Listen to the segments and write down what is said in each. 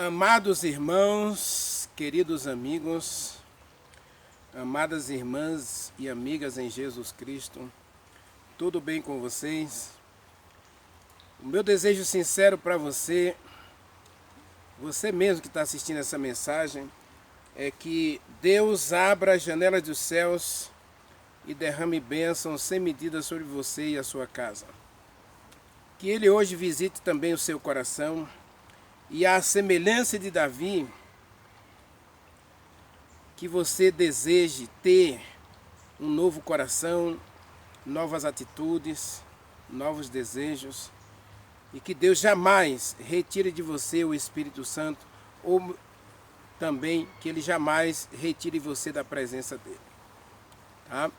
Amados irmãos, queridos amigos, amadas irmãs e amigas em Jesus Cristo, tudo bem com vocês? O meu desejo sincero para você mesmo que está assistindo essa mensagem, é que Deus abra as janelas dos céus e derrame bênçãos sem medida sobre você e a sua casa. Que Ele hoje visite também o seu coração e, à semelhança de Davi, que você deseje ter um novo coração, novas atitudes, novos desejos, e que Deus jamais retire de você o Espírito Santo, ou também que Ele jamais retire você da presença dEle. Tá?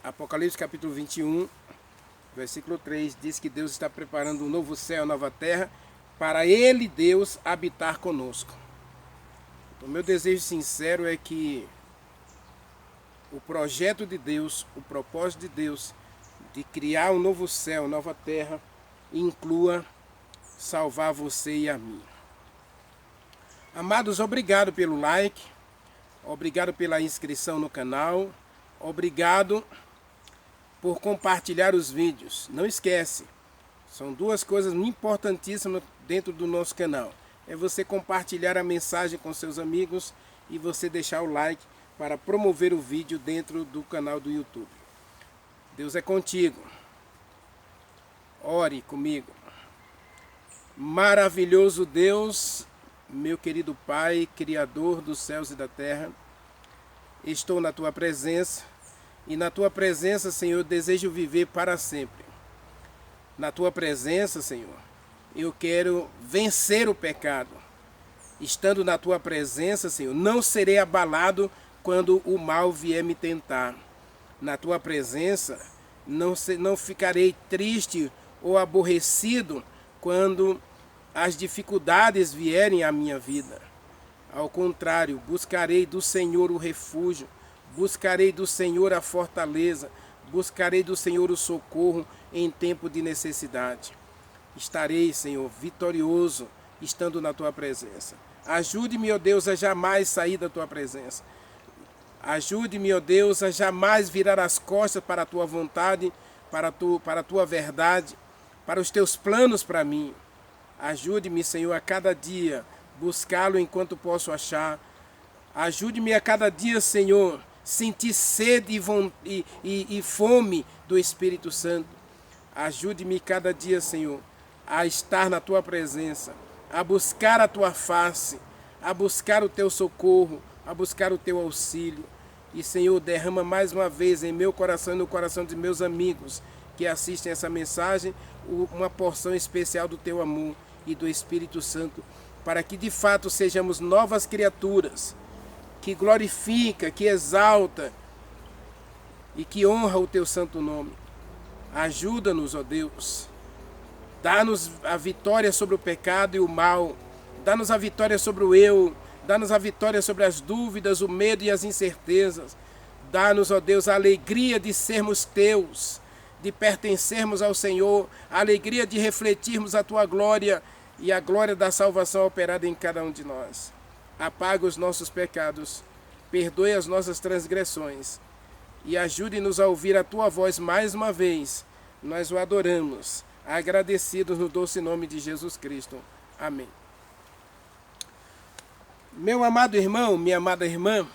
Apocalipse capítulo 21, versículo 3, diz que Deus está preparando um novo céu, nova terra, para Ele, Deus, habitar conosco. O meu desejo sincero é que o projeto de Deus, o propósito de Deus de criar um novo céu, nova terra, inclua salvar você e a mim. Amados, obrigado pelo like, obrigado pela inscrição no canal, obrigado por compartilhar os vídeos. Não esquece, são duas coisas importantíssimas dentro do nosso canal. É você compartilhar a mensagem com seus amigos e você deixar o like para promover o vídeo dentro do canal do YouTube. Deus é contigo. Ore comigo. Maravilhoso Deus, meu querido Pai, Criador dos céus e da terra, estou na Tua presença e na Tua presença, Senhor, desejo viver para sempre. Na Tua presença, Senhor, eu quero vencer o pecado. Estando na Tua presença, Senhor, não serei abalado quando o mal vier me tentar. Na Tua presença, não ficarei triste ou aborrecido quando as dificuldades vierem à minha vida. Ao contrário, buscarei do Senhor o refúgio, buscarei do Senhor a fortaleza, buscarei do Senhor o socorro em tempo de necessidade. Estarei, Senhor, vitorioso, estando na Tua presença. Ajude-me, ó Deus, a jamais sair da Tua presença. Ajude-me, ó Deus, a jamais virar as costas para a Tua vontade, para a Tua verdade, para os Teus planos para mim. Ajude-me, Senhor, a cada dia buscá-lo enquanto posso achar. Ajude-me a cada dia, Senhor, sentir sede e fome do Espírito Santo. Ajude-me cada dia, Senhor, a estar na Tua presença, a buscar a Tua face, a buscar o Teu socorro, a buscar o Teu auxílio. E, Senhor, derrama mais uma vez em meu coração e no coração de meus amigos que assistem essa mensagem uma porção especial do Teu amor e do Espírito Santo, para que de fato sejamos novas criaturas, que glorifica, que exalta e que honra o Teu santo nome. Ajuda-nos, ó Deus. Dá-nos a vitória sobre o pecado e o mal. Dá-nos a vitória sobre o eu. Dá-nos a vitória sobre as dúvidas, o medo e as incertezas. Dá-nos, ó Deus, a alegria de sermos Teus, de pertencermos ao Senhor, a alegria de refletirmos a Tua glória e a glória da salvação operada em cada um de nós. Apaga os nossos pecados, perdoe as nossas transgressões e ajude-nos a ouvir a Tua voz mais uma vez. Nós o adoramos, agradecidos no doce nome de Jesus Cristo. Amém. Meu amado irmão, minha amada irmã,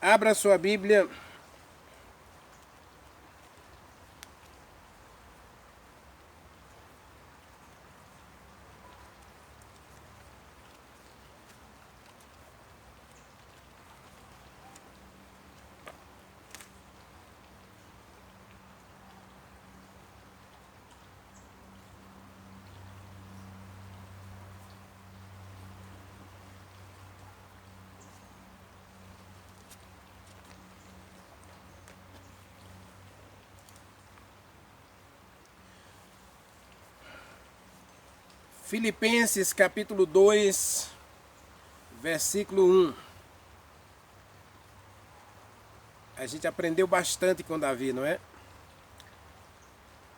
abra sua Bíblia Filipenses capítulo 2, versículo 1. A gente aprendeu bastante com Davi, não é?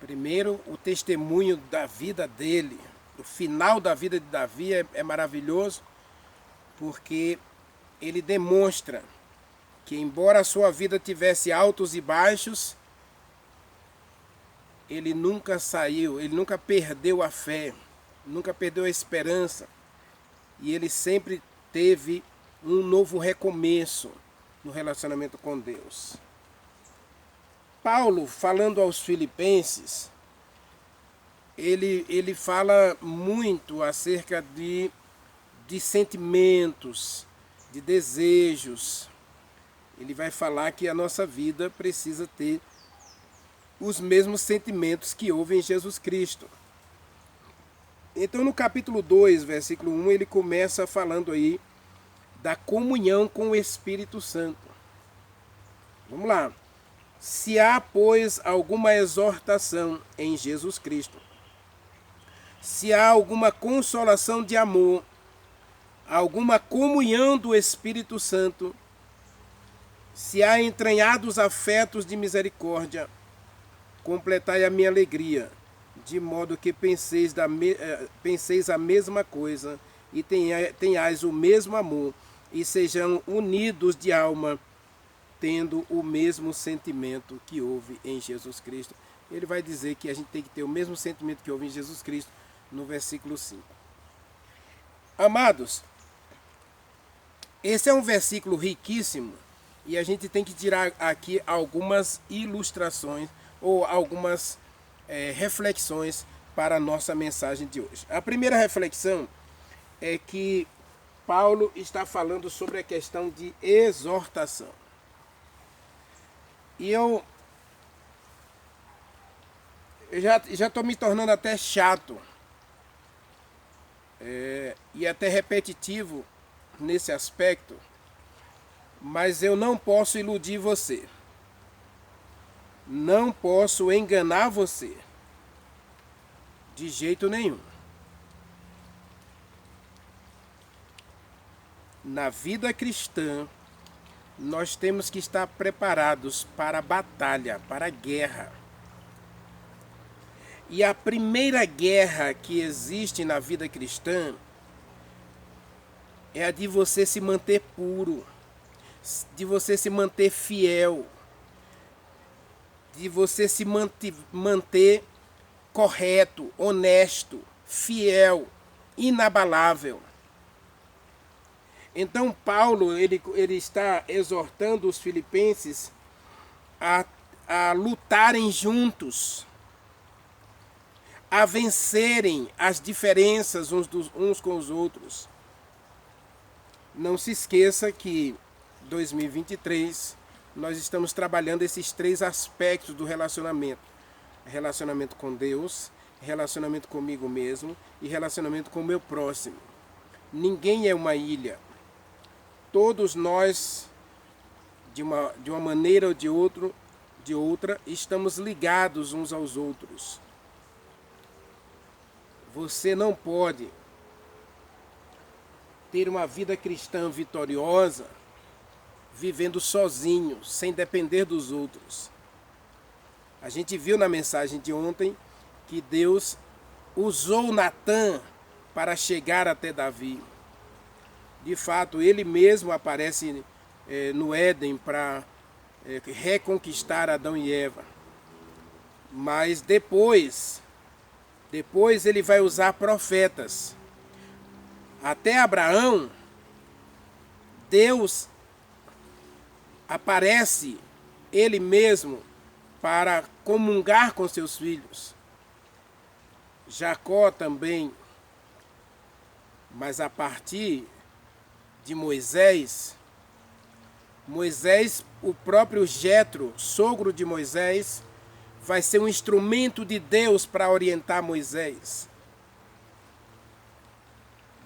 Primeiro, o testemunho da vida dele, o final da vida de Davi é maravilhoso, porque ele demonstra que, embora a sua vida tivesse altos e baixos, ele nunca saiu, ele nunca perdeu a fé, nunca perdeu a esperança, e ele sempre teve um novo recomeço no relacionamento com Deus. Paulo, falando aos Filipenses, ele fala muito acerca de sentimentos, de desejos. Ele vai falar que a nossa vida precisa ter os mesmos sentimentos que houve em Jesus Cristo. Então, no capítulo 2, versículo 1, ele começa falando aí da comunhão com o Espírito Santo. Vamos lá. Se há, pois, alguma exortação em Jesus Cristo, se há alguma consolação de amor, alguma comunhão do Espírito Santo, se há entranhados afetos de misericórdia, completai a minha alegria, de modo que penseis a mesma coisa e tenhais o mesmo amor, e sejam unidos de alma, tendo o mesmo sentimento que houve em Jesus Cristo. Ele vai dizer que a gente tem que ter o mesmo sentimento que houve em Jesus Cristo, no versículo 5. Amados, esse é um versículo riquíssimo, e a gente tem que tirar aqui algumas ilustrações ou algumas reflexões para a nossa mensagem de hoje. A primeira reflexão é que Paulo está falando sobre a questão de exortação. E eu já estou me tornando até chato e até repetitivo nesse aspecto, mas eu não posso iludir você. Não posso enganar você. De jeito nenhum. Na vida cristã, nós temos que estar preparados para a batalha, para a guerra. E a primeira guerra que existe na vida cristã é a de você se manter puro, de você se manter fiel, de você se manter correto, honesto, fiel, inabalável. Então Paulo ele está exortando os filipenses a lutarem juntos, a vencerem as diferenças uns com os outros. Não se esqueça que 2023 nós estamos trabalhando esses 3 aspectos do relacionamento. Relacionamento com Deus, relacionamento comigo mesmo e relacionamento com o meu próximo. Ninguém é uma ilha. Todos nós, de uma maneira ou de outra, estamos ligados uns aos outros. Você não pode ter uma vida cristã vitoriosa vivendo sozinho, sem depender dos outros. A gente viu na mensagem de ontem que Deus usou Natã para chegar até Davi. De fato, ele mesmo aparece no Éden para reconquistar Adão e Eva. Mas depois ele vai usar profetas. Até Abraão, Deus aparece ele mesmo para comungar com seus filhos. Jacó também. Mas a partir de Moisés, o próprio Jetro, sogro de Moisés, vai ser um instrumento de Deus para orientar Moisés.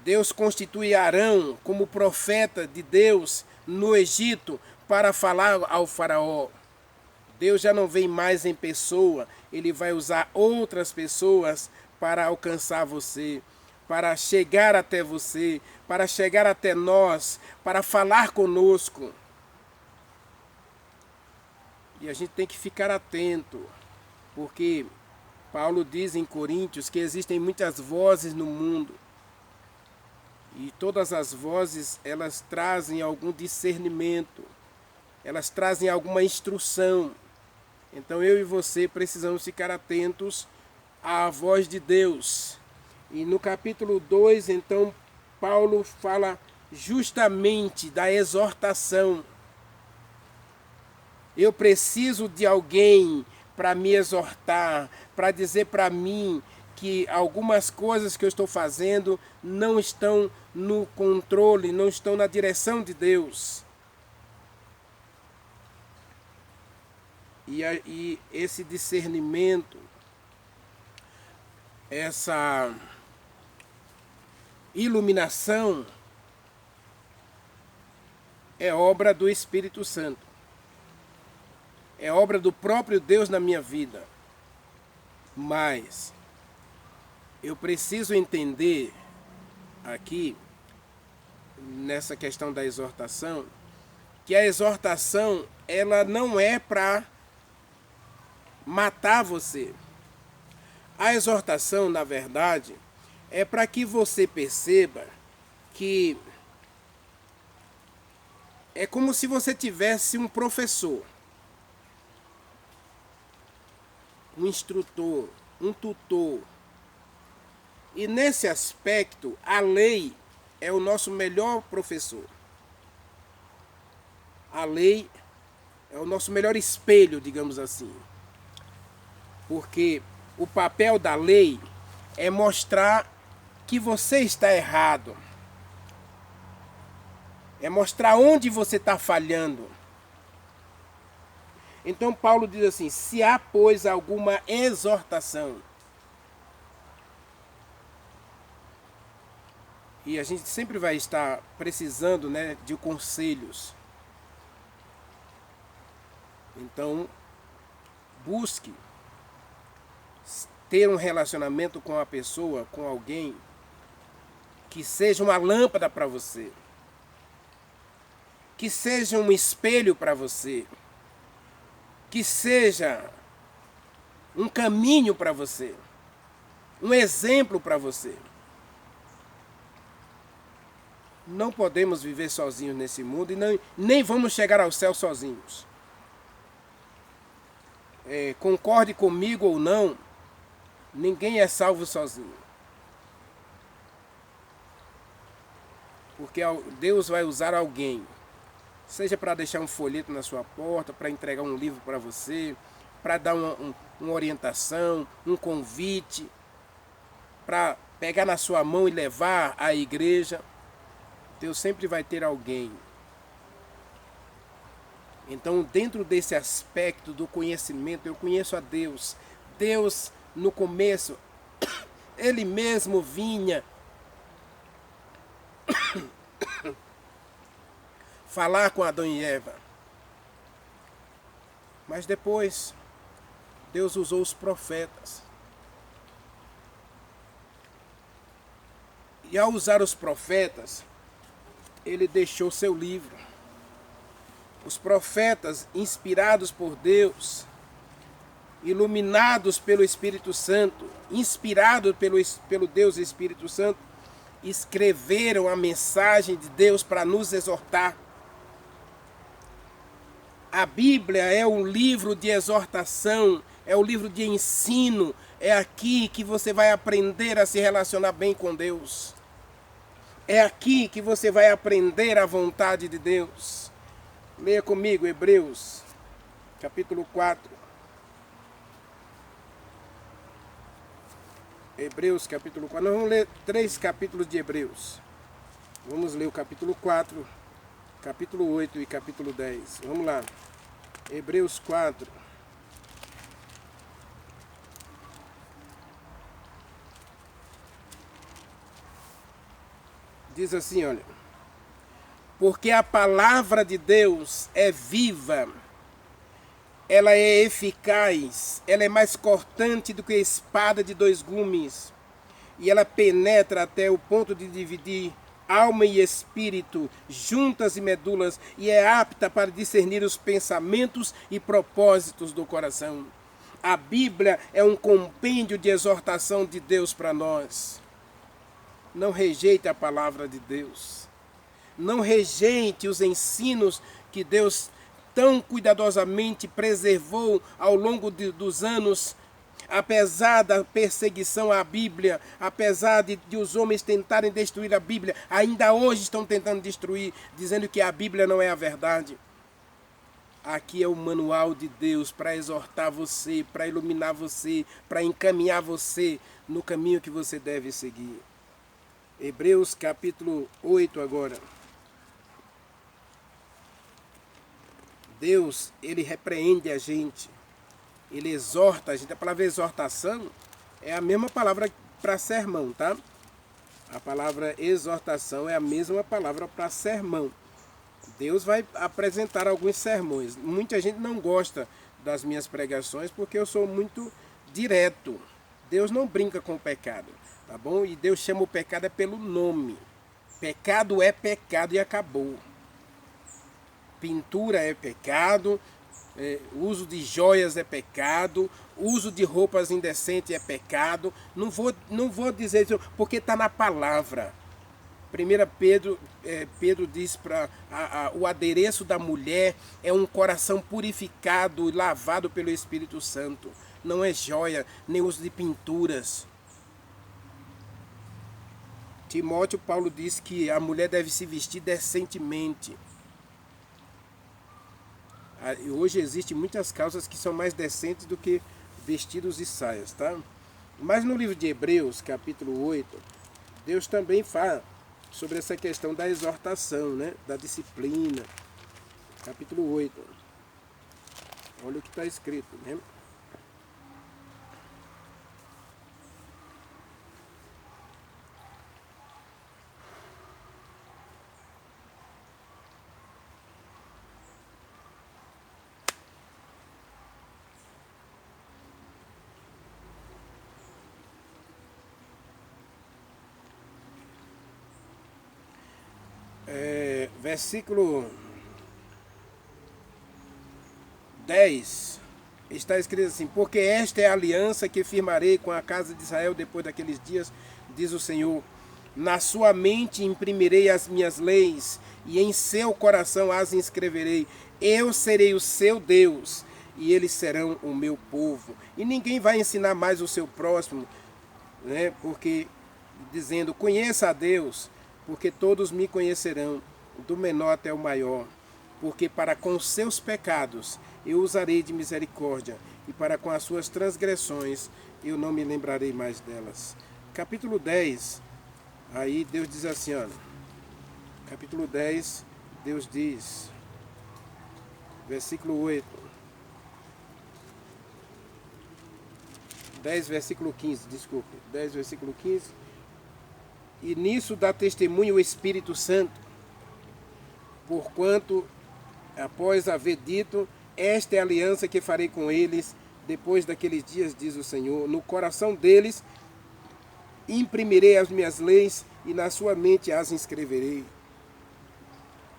Deus constitui Arão como profeta de Deus no Egito para falar ao faraó. Deus já não vem mais em pessoa, ele vai usar outras pessoas para alcançar você, para chegar até você, para chegar até nós, para falar conosco. E a gente tem que ficar atento, porque Paulo diz em Coríntios que existem muitas vozes no mundo. E todas as vozes, elas trazem algum discernimento. Elas trazem alguma instrução. Então eu e você precisamos ficar atentos à voz de Deus. E no capítulo 2, então, Paulo fala justamente da exortação. Eu preciso de alguém para me exortar, para dizer para mim que algumas coisas que eu estou fazendo não estão no controle, não estão na direção de Deus. E esse discernimento, essa iluminação é obra do Espírito Santo. É obra do próprio Deus na minha vida. Mas eu preciso entender aqui, nessa questão da exortação, que a exortação, ela não é para matar você. A exortação, na verdade, é para que você perceba que é como se você tivesse um professor, um instrutor, um tutor. E nesse aspecto, a lei é o nosso melhor professor. A lei é o nosso melhor espelho, digamos assim. Porque o papel da lei é mostrar que você está errado. É mostrar onde você está falhando. Então Paulo diz assim, se há, pois, alguma exortação. E a gente sempre vai estar precisando, né, de conselhos. Então, busque ter um relacionamento com a pessoa, com alguém, que seja uma lâmpada para você. Que seja um espelho para você. Que seja um caminho para você. Um exemplo para você. Não podemos viver sozinhos nesse mundo e nem vamos chegar ao céu sozinhos. Concorde comigo ou não, ninguém é salvo sozinho. Porque Deus vai usar alguém, seja para deixar um folheto na sua porta, para entregar um livro para você, para dar uma orientação, um convite, para pegar na sua mão e levar à igreja. Deus sempre vai ter alguém. Então, dentro desse aspecto do conhecimento, eu conheço a Deus. Deus, no começo, Ele mesmo vinha falar com Adão e Eva. Mas depois, Deus usou os profetas. E ao usar os profetas, Ele deixou seu livro. Os profetas, inspirados por Deus, iluminados pelo Espírito Santo, inspirados pelo Deus Espírito Santo, escreveram a mensagem de Deus para nos exortar. A Bíblia é um livro de exortação, é um livro de ensino. É aqui que você vai aprender a se relacionar bem com Deus. É aqui que você vai aprender a vontade de Deus. Leia comigo Hebreus, capítulo 4. Hebreus, capítulo 4. Nós vamos ler 3 capítulos de Hebreus. Vamos ler o capítulo 4, capítulo 8 e capítulo 10. Vamos lá. Hebreus 4. Diz assim, olha. Porque a palavra de Deus é viva, ela é eficaz, ela é mais cortante do que a espada de 2 gumes, e ela penetra até o ponto de dividir alma e espírito, juntas e medulas, e é apta para discernir os pensamentos e propósitos do coração. A Bíblia é um compêndio de exortação de Deus para nós. Não rejeite a palavra de Deus. Não rejeite os ensinos que Deus tão cuidadosamente preservou ao longo dos anos. Apesar da perseguição à Bíblia, apesar de os homens tentarem destruir a Bíblia, ainda hoje estão tentando destruir, dizendo que a Bíblia não é a verdade. Aqui é o manual de Deus para exortar você, para iluminar você, para encaminhar você no caminho que você deve seguir. Hebreus capítulo 8 agora. Deus, ele repreende a gente. Ele exorta a gente. A palavra exortação é a mesma palavra para sermão, tá? A palavra exortação é a mesma palavra para sermão. Deus vai apresentar alguns sermões. Muita gente não gosta das minhas pregações porque eu sou muito direto. Deus não brinca com o pecado, tá bom? E Deus chama o pecado pelo nome. Pecado é pecado e acabou. Pintura é pecado. Uso de joias é pecado, uso de roupas indecentes é pecado. Não vou dizer isso porque está na palavra. 1 Pedro diz para o adereço da mulher é um coração purificado e lavado pelo Espírito Santo. Não é joia, nem uso de pinturas. Timóteo, Paulo diz que a mulher deve se vestir decentemente. Hoje existem muitas calças que são mais decentes do que vestidos e saias, tá? Mas no livro de Hebreus, capítulo 8, Deus também fala sobre essa questão da exortação, né? Da disciplina. Capítulo 8. Olha o que está escrito, né? Versículo 10, está escrito assim: porque esta é a aliança que firmarei com a casa de Israel depois daqueles dias, diz o Senhor. Na sua mente imprimirei as minhas leis, e em seu coração as inscreverei. Eu serei o seu Deus, e eles serão o meu povo. E ninguém vai ensinar mais o seu próximo, né? Porque dizendo, conheça a Deus, porque todos me conhecerão, do menor até o maior. Porque para com os seus pecados eu usarei de misericórdia, e para com as suas transgressões eu não me lembrarei mais delas. Capítulo 10, aí Deus diz assim, olha, capítulo 10, Deus diz, versículo 8, 10, versículo 15, desculpe, 10, versículo 15, e nisso dá testemunho o Espírito Santo, porquanto, após haver dito, esta é a aliança que farei com eles, depois daqueles dias, diz o Senhor, no coração deles imprimirei as minhas leis, e na sua mente as inscreverei.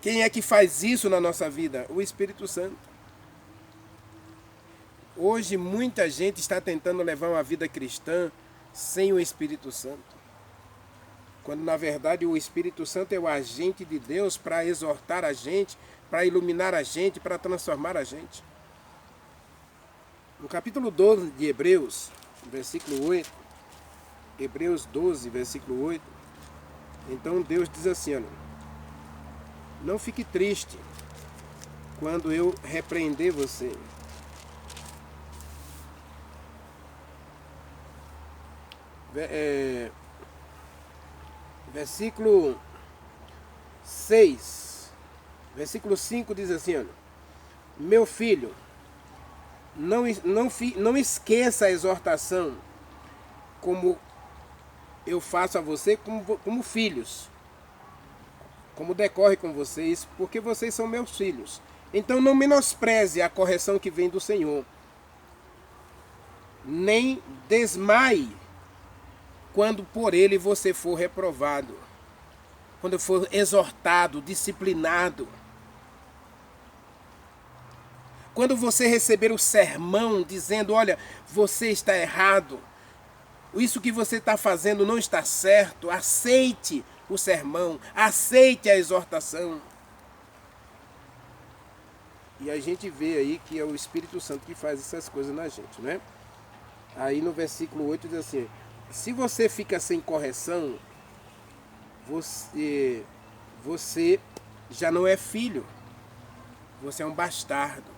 Quem é que faz isso na nossa vida? O Espírito Santo. Hoje muita gente está tentando levar uma vida cristã sem o Espírito Santo. Quando na verdade o Espírito Santo é o agente de Deus para exortar a gente, para iluminar a gente, para transformar a gente. No capítulo 12 de Hebreus, versículo 8, Hebreus 12, versículo 8, então Deus diz assim, olha, não fique triste quando eu repreender você. Versículo 6, versículo 5 diz assim, olha, meu filho, não esqueça a exortação como eu faço a você como filhos, como decorre com vocês, porque vocês são meus filhos. Então não menospreze a correção que vem do Senhor, nem desmaie quando por ele você for reprovado, quando for exortado, disciplinado. Quando você receber o sermão dizendo, olha, você está errado, isso que você está fazendo não está certo, aceite o sermão, aceite a exortação. E a gente vê aí que é o Espírito Santo que faz essas coisas na gente, né? Aí no versículo 8 diz assim, se você fica sem correção, você já não é filho, você é um bastardo.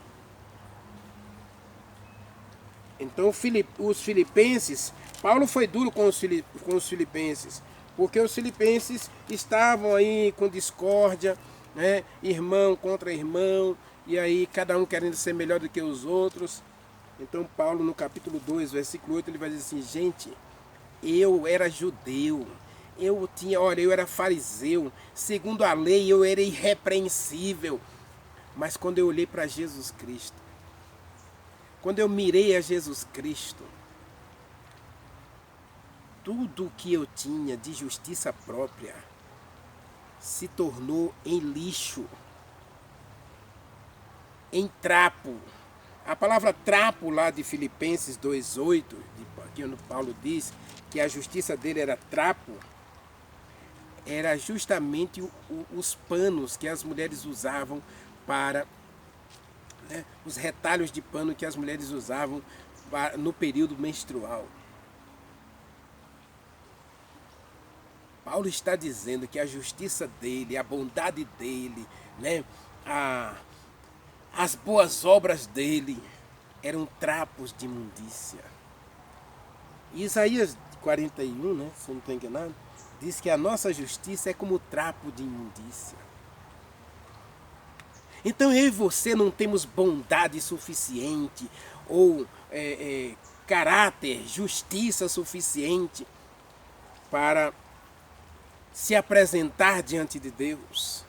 Então os filipenses, Paulo foi duro com os filipenses, porque os filipenses estavam aí com discórdia, né? Irmão contra irmão, e aí cada um querendo ser melhor do que os outros. Então Paulo no capítulo 2, versículo 8, ele vai dizer assim, gente, eu era judeu, eu era fariseu, segundo a lei eu era irrepreensível, mas quando eu olhei para Jesus Cristo, quando eu mirei a Jesus Cristo, tudo que eu tinha de justiça própria se tornou em lixo, em trapo. A palavra trapo lá de Filipenses 2,8, que Paulo diz que a justiça dele era trapo, era justamente os panos que as mulheres usavam para, né, os retalhos de pano que as mulheres usavam no período menstrual. Paulo está dizendo que a justiça dele, a bondade dele, né, as boas obras dele eram trapos de imundícia. E Isaías 41, né, se eu não estou enganado, diz que a nossa justiça é como trapo de imundícia. Então eu e você não temos bondade suficiente ou caráter, justiça suficiente para se apresentar diante de Deus.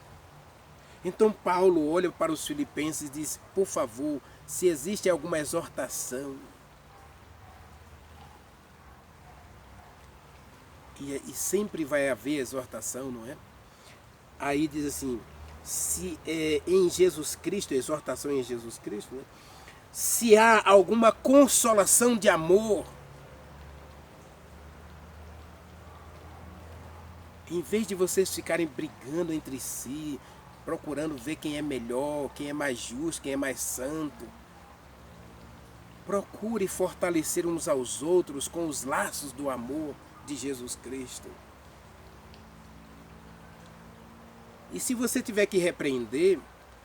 Então Paulo olha para os filipenses e diz, por favor, se existe alguma exortação, e sempre vai haver exortação, não é? Aí diz assim, se em Jesus Cristo, exortação em Jesus Cristo, né? Se há alguma consolação de amor, em vez de vocês ficarem brigando entre si, procurando ver quem é melhor, quem é mais justo, quem é mais santo, procure fortalecer uns aos outros com os laços do amor de Jesus Cristo. E se você tiver que repreender,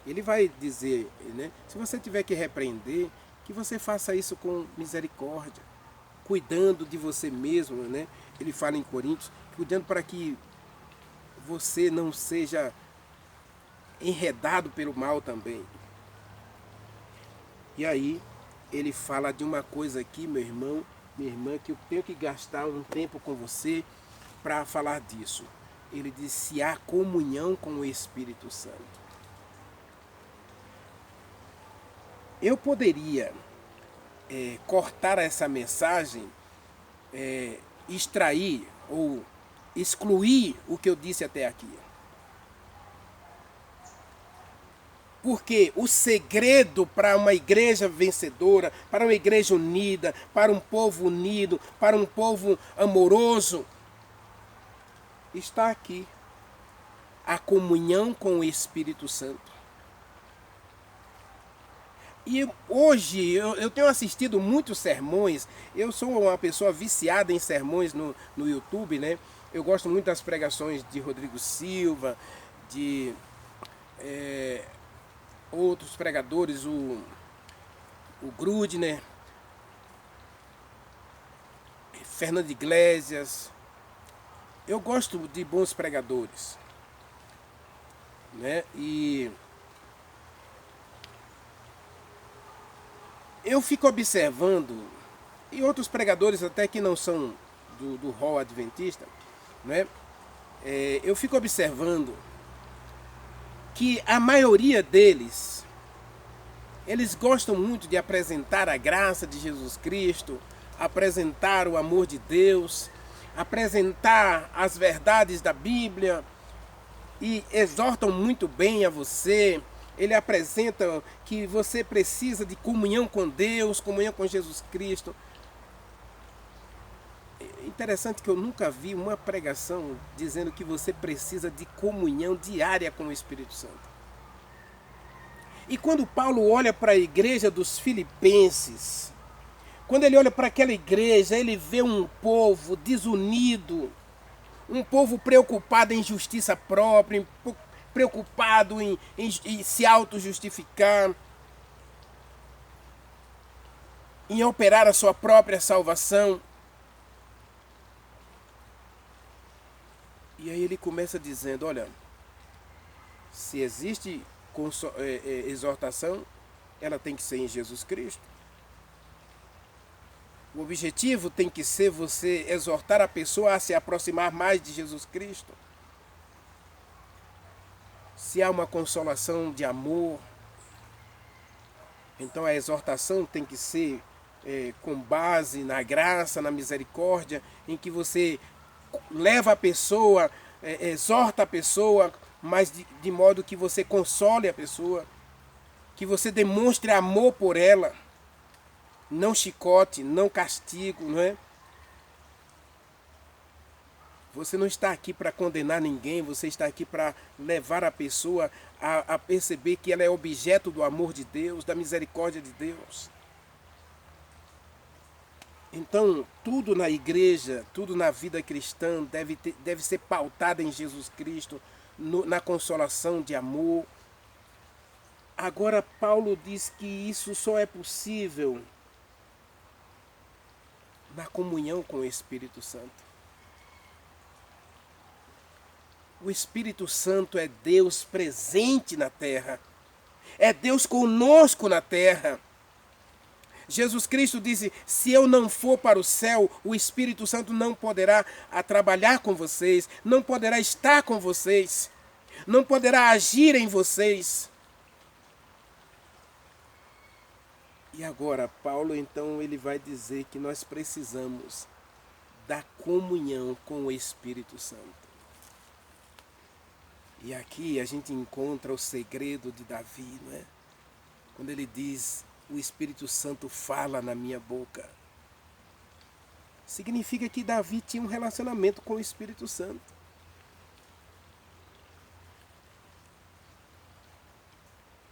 ele vai dizer, né? Se você tiver que repreender, que você faça isso com misericórdia, cuidando de você mesmo, né? Ele fala em Coríntios, cuidando para que você não seja enredado pelo mal também. E aí ele fala de uma coisa aqui, meu irmão, minha irmã, que eu tenho que gastar um tempo com você para falar disso. Ele diz, se há comunhão com o Espírito Santo. Eu poderia cortar essa mensagem, extrair ou excluir o que eu disse até aqui. Porque o segredo para uma igreja vencedora, para uma igreja unida, para um povo unido, para um povo amoroso, está aqui. A comunhão com o Espírito Santo. E hoje eu tenho assistido muitos sermões. Eu sou uma pessoa viciada em sermões no YouTube, né? Eu gosto muito das pregações de Rodrigo Silva, de outros pregadores, o Grudner, Fernando Iglesias. Eu gosto de bons pregadores, né? E eu fico observando, e outros pregadores até que não são do rol adventista, né? Eu fico observando que a maioria deles, eles gostam muito de apresentar a graça de Jesus Cristo, apresentar o amor de Deus, apresentar as verdades da Bíblia, e exortam muito bem a você, ele apresenta que você precisa de comunhão com Deus, comunhão com Jesus Cristo. Interessante que eu nunca vi uma pregação dizendo que você precisa de comunhão diária com o Espírito Santo. E quando Paulo olha para a igreja dos Filipenses, quando ele olha para aquela igreja, ele vê um povo desunido, um povo preocupado em justiça própria, preocupado em se auto-justificar, em operar a sua própria salvação. E aí ele começa dizendo, olha, se existe exortação, ela tem que ser em Jesus Cristo. O objetivo tem que ser você exortar a pessoa a se aproximar mais de Jesus Cristo. Se há uma consolação de amor, então a exortação tem que ser com base na graça, na misericórdia, em que você leva a pessoa, exorta a pessoa, mas de modo que você console a pessoa, que você demonstre amor por ela, não chicote, não castigo, não é? Você não está aqui para condenar ninguém, você está aqui para levar a pessoa a perceber que ela é objeto do amor de Deus, da misericórdia de Deus. Então, tudo na igreja, tudo na vida cristã deve ser pautado em Jesus Cristo, na consolação de amor. Agora, Paulo diz que isso só é possível na comunhão com o Espírito Santo. O Espírito Santo é Deus presente na terra. É Deus conosco na terra. Jesus Cristo disse, se eu não for para o céu, o Espírito Santo não poderá trabalhar com vocês, não poderá estar com vocês, não poderá agir em vocês. E agora, Paulo, então, ele vai dizer que nós precisamos da comunhão com o Espírito Santo. E aqui a gente encontra o segredo de Davi, não é? Quando ele diz, o Espírito Santo fala na minha boca. Significa que Davi tinha um relacionamento com o Espírito Santo.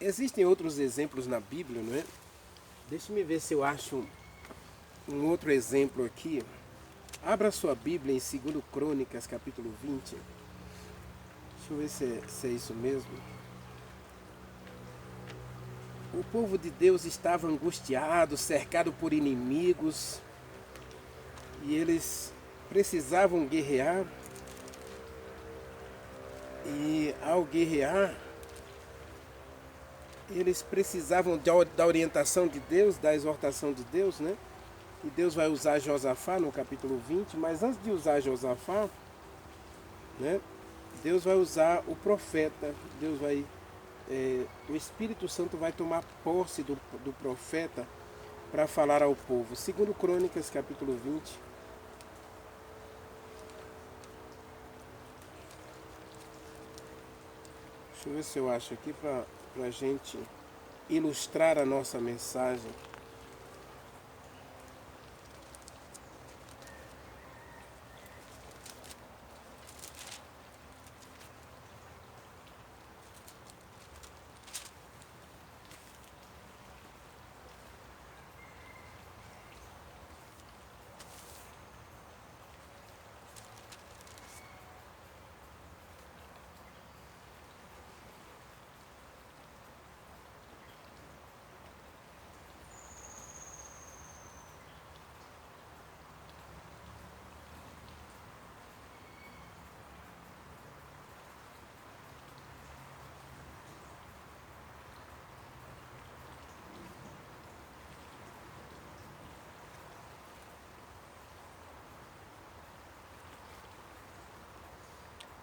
Existem outros exemplos na Bíblia, não é? Deixe-me ver se eu acho um outro exemplo aqui. Abra sua Bíblia em 2 Crônicas, capítulo 20. Deixa eu ver se é isso mesmo. O povo de Deus estava angustiado, cercado por inimigos, e eles precisavam guerrear. E ao guerrear, eles precisavam da orientação de Deus, da exortação de Deus, né? E Deus vai usar Josafá no capítulo 20, mas antes de usar Josafá, né? Deus vai usar o profeta, o Espírito Santo vai tomar posse do profeta para falar ao povo. 2 Crônicas, capítulo 20. Deixa eu ver se eu acho aqui para a gente ilustrar a nossa mensagem.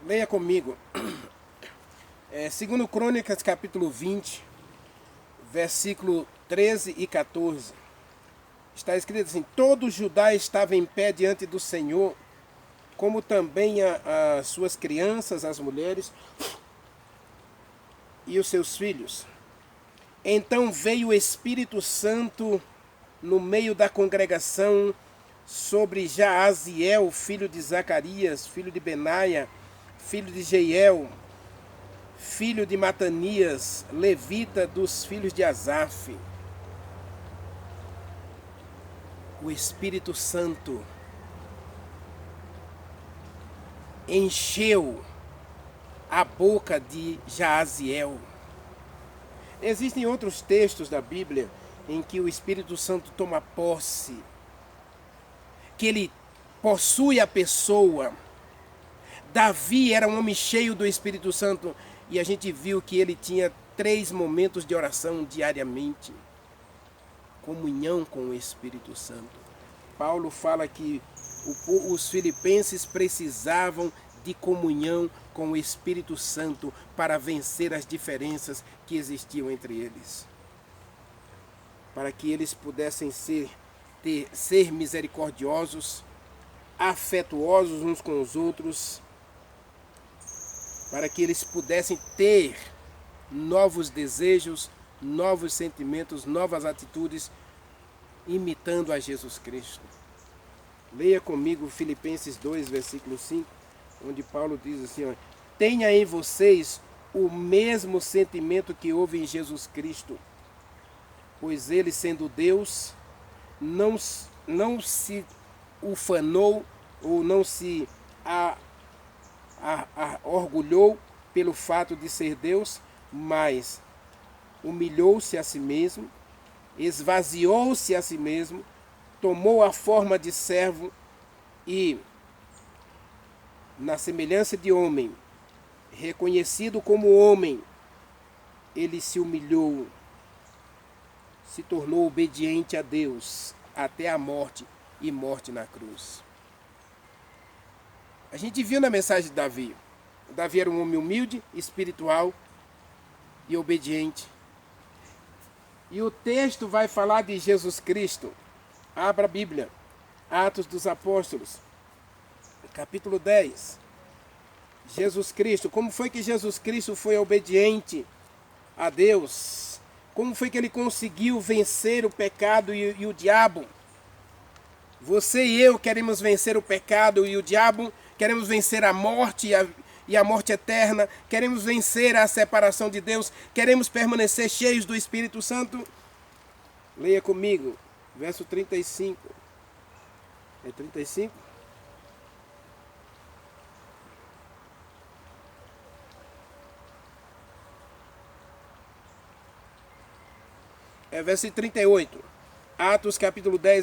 Leia comigo. 2 Crônicas, capítulo 20, versículo 13 e 14. Está escrito assim: todo Judá estava em pé diante do Senhor, como também as suas crianças, as mulheres e os seus filhos. Então veio o Espírito Santo no meio da congregação sobre Jaaziel, filho de Zacarias, filho de Benaia, filho de Jeiel, filho de Matanias, levita dos filhos de Asaf. O Espírito Santo encheu a boca de Jaaziel. Existem outros textos da Bíblia em que o Espírito Santo toma posse, que ele possui a pessoa. Davi era um homem cheio do Espírito Santo e a gente viu que ele tinha 3 momentos de oração diariamente. Comunhão com o Espírito Santo. Paulo fala que os filipenses precisavam de comunhão com o Espírito Santo para vencer as diferenças que existiam entre eles. Para que eles pudessem ser misericordiosos, afetuosos uns com os outros, para que eles pudessem ter novos desejos, novos sentimentos, novas atitudes, imitando a Jesus Cristo. Leia comigo Filipenses 2, versículo 5, onde Paulo diz assim, ó, tenha em vocês o mesmo sentimento que houve em Jesus Cristo, pois ele, sendo Deus, não se ufanou ou não se orgulhou pelo fato de ser Deus, mas humilhou-se a si mesmo, esvaziou-se a si mesmo, tomou a forma de servo e, na semelhança de homem, reconhecido como homem, ele se humilhou, se tornou obediente a Deus até a morte e morte na cruz. A gente viu na mensagem de Davi. Davi era um homem humilde, espiritual e obediente. E o texto vai falar de Jesus Cristo. Abra a Bíblia. Atos dos Apóstolos, capítulo 10. Jesus Cristo. Como foi que Jesus Cristo foi obediente a Deus? Como foi que ele conseguiu vencer o pecado e o diabo? Você e eu queremos vencer o pecado e o diabo, queremos vencer a morte e a morte eterna, queremos vencer a separação de Deus, queremos permanecer cheios do Espírito Santo. Leia comigo, verso 35. É 35? É verso 38. Atos capítulo 10.